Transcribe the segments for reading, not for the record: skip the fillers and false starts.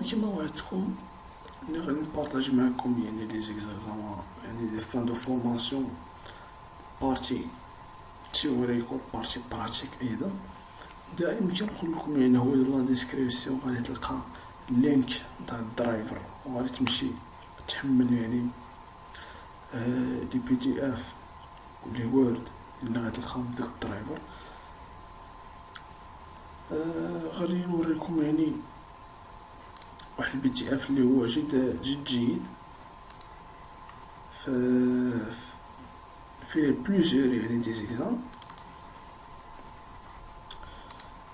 كيما وعدتكم اني غادي نبارطاجي معاكم يعني لي زيكزامان يعني دي فان دو فورماسيون، بارتي تيوريك و بارتي براتيك ايضا. دائما كنقول لكم يعني هو لا ديسكريبسيون غادي تلقى اللينك نتاع الدرايفر، وغادي تمشي تحمل يعني لي بي دي اف و لي وورد اللي غتلقاهم في داك الدرايفر. غادي نوريكم يعني واحد البي دي اف اللي هو جد جيد، ف فيه بليزيور يعني دي زيكزام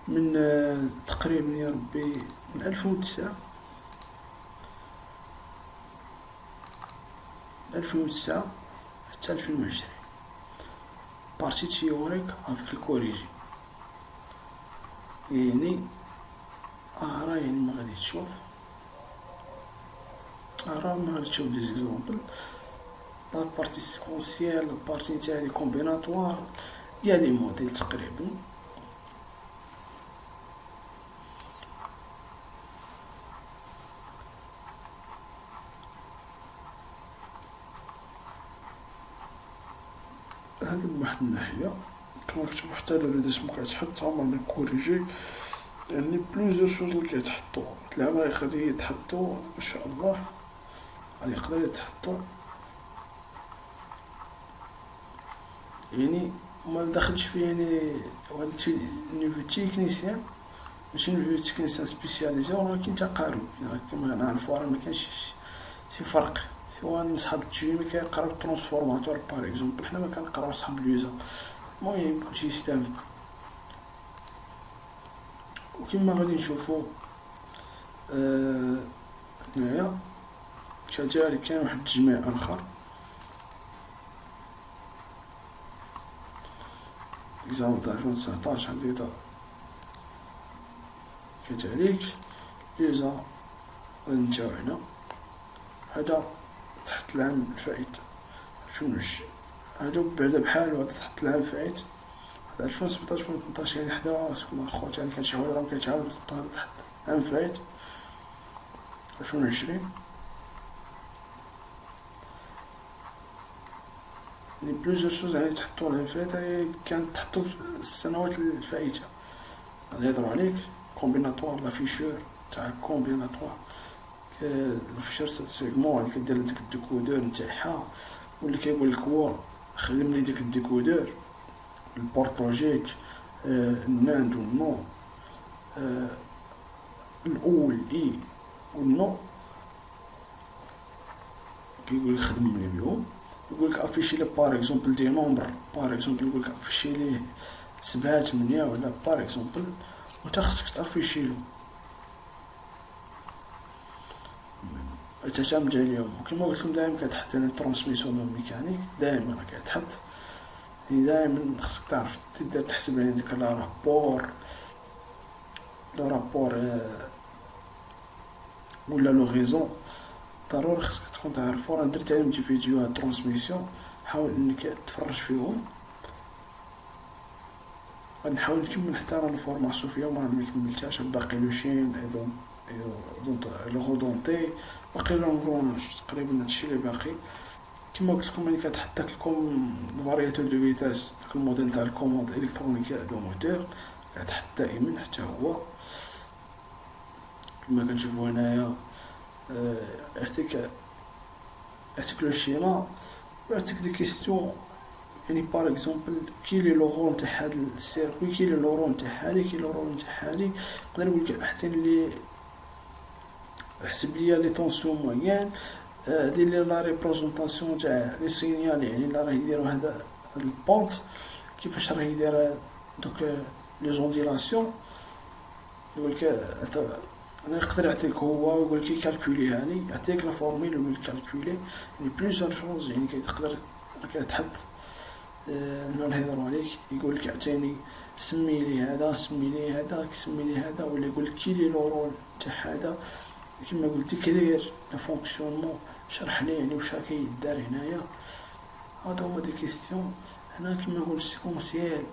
من تقريبا يا ربي من 2009 حتى 2020. بارتي تيوريك افيك الكوريجي يعني راه يعني ما غادي تشوف، راه ما غادي تشوف لي زيكزامبل. لا بارتي سيكونسيال، لا بارتي تاع لي كومبيناتوار، يا لي موديل تقريبا. هذا من واحد الناحية. كما كتشوفو حتى الوليد اسمو كيتحط هما من كوريجي، يعني بليزيور شوز اللي كيتحطو العام غادي يتحطو ان شاء الله، غادي يقدر يتحطو يعني ما دخلش فيه يعني هاد نيفو تكنيسيان، ماشي نيفو تكنيسيان سبيسياليزي، ولكن تقارب يعني كما نعرفو راه مكانش شي فرق. سواء صحاب التجريبي كيقراو الترونسفورماتور باغ اكزومبل، حنا ما كنقراو صحاب اليوزر. المهم كلشي يستافد. وكما غادي نشوفو هنايا كذلك كاين واحد التجميع اخر، اكزامبل تاع 2019 هادي كذلك ليزا نتاعو هنا. هذا تحت العام الفائت 2020، هذا بعدا بحالو هذا تحت العام الفائت 2017 2018. يعني حداو راسكم الخوت، يعني كان شي حوايج راهم كيتعاودو هذا تحت العام الفائت 2020. يعني بلوزيور شوز يعني تحطو العام الفائت كانت تحطو في السنوات الفائتة. غادي يهضرو عليك كومبيناتوار لافيشور تاع الكومبيناتوار، لافيشور سات سيغمون يعني كدير ديك الديكودور نتاعها، واللي كيقولك هو خدم لي ديك الديكودور البورت لوجيك، الناند والنو، الاو والاي والنو، كيقولك خدم لي بيهم. يقولك افيشي لي باغ اكزومبل دي نومبر، باغ اكزومبل يقولك افيشي لي 7 8 ولا باغ اكزومبل، وانت خصك تافيشيلو تعتمد عليهم. وكما قلت لكم دائما كتحط يعني الترانسميسيون ميكانيك دائما راه كيتحط، يعني دائما خصك تعرف تقدر تحسب يعني ديك لو رابور ولا لو غيزون. ضروري خصك تكون تعرفو. راه درت عليهم دي فيديوهات ترانسميسيون، حاول انك تفرج فيهم. غنحاول نكمل حتى انا الفورماسيون فيهم، راه مكملتهاش باقي لو شين لو غودونتي، باقي لو نغوناج تقريبا هادشي اللي باقي. كما قلت لكم يعني كتحط داك الفارياتور دو فيتاس، داك الموديل تاع الكوموند الكترونيك دو موتور كتحط دائما حتى هو. كما كنشوفو هنايا ارتيكل الشيما، وعطيك دي كيستيون يعني باغ اكزومبل كي لي لو رول تاع هاد السيركوي، كي لي لو رول تاع هادي، كي لو رول تاع هادي. نقدر نقولك احسن لي احسب ليا لي طونسيون موين، دير لي لا ريبريزونطاسيون تاع لي سينيال، يعني لا راه يديرو هاد البونط كيفاش راه يدير دوك لي زونديلاسيون. يقولك انا يقدر يعطيك هو ويقولك يكالكولي، يعني يعطيك لا فورميل ويقولك كالكولي يعني بليزيور شونز. يعني كتقدر كتحط نهار يهضروا عليك يقولك اعطيني سمي لي هذا، سمي لي هذا، سمي لي هذا، ولا يقولك كي لي لو رول تاع هذا. كما قلت كرير لا فونكسيونمون، شرح لي يعني واش راه كيدار هنايا. هادو هما دي كيستيون. هنا كما نقول سيكونسيال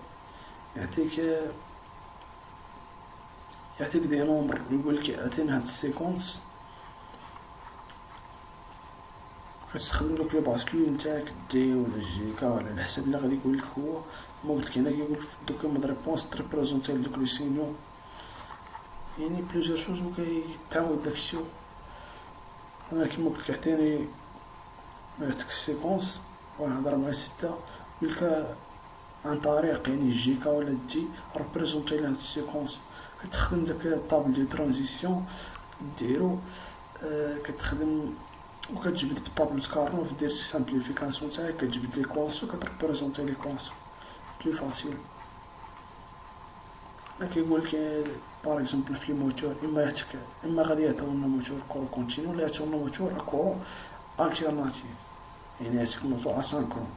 يعطيك دي نومبر، يقولك عطيني هاد السيكونس، كتستخدم دوك لي باسكول نتاعك دي ولا جيكا ولا على حسب اللي غادي يقولك هو. كما قلت لك هنا كيقولك في الدوكيومون دو ريبونس تريبريزونتي دوك لي سينيو، يعني بليزيور شوز وكيتعاود داكشي. انا كيما قلت لك عطيني، يعطيك السيكونس ونهضر مع ستة، يقولك عن طريق يعني جيكا ولا دي ريبريزونتي لهاد السيكونس. كتخدم داك الطابل ديال ترانزيسيون ديرو، كتخدم وكتجبد بالطابلو كارنوف دير السامبليفيكاسيون تاعك، كتجبد لي كوانسو كتريبريزونتي لي كوانسو بلو فاسيل. كيقول لك باغ اكزومبل في لي موتور، اما غادي يعطيونا موتور كورو كونتينيو ولا يعطيونا موتور كورو التيرناتيف، يعني يعطيك موتور اسانكرون.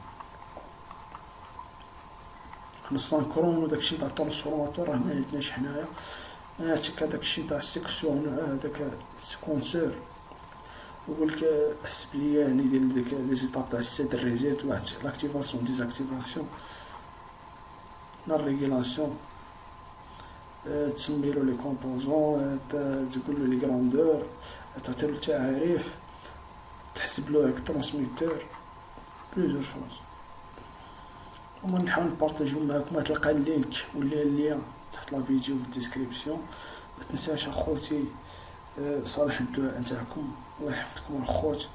حنا السانكرون وداكشي تاع الترانسفورماتور راه ميعجبناش حنايا، يعطيك هداكشي تاع السيكسيون هداك السيكونسور، يقولك حسب ليا يعني ديال ديك لي زيتاب تاع السيد الريزيت ولا لاكتيفاسيون ديزاكتيفاسيون لا ريغيلاسيون، تسميلو لي كومبوزون، تقولو لي غراندور، تعطيلو التعاريف، تحسبلو هاك الترانسميتور، بليزيور شوز. وما نحاول نبارطاجيو معاكم، تلقى اللينك ولا اللين تحت لا فيديو في الديسكريبسيون. ما تنساش اخوتي صالح الدعاء نتاعكم، الله يحفظكم الخوت.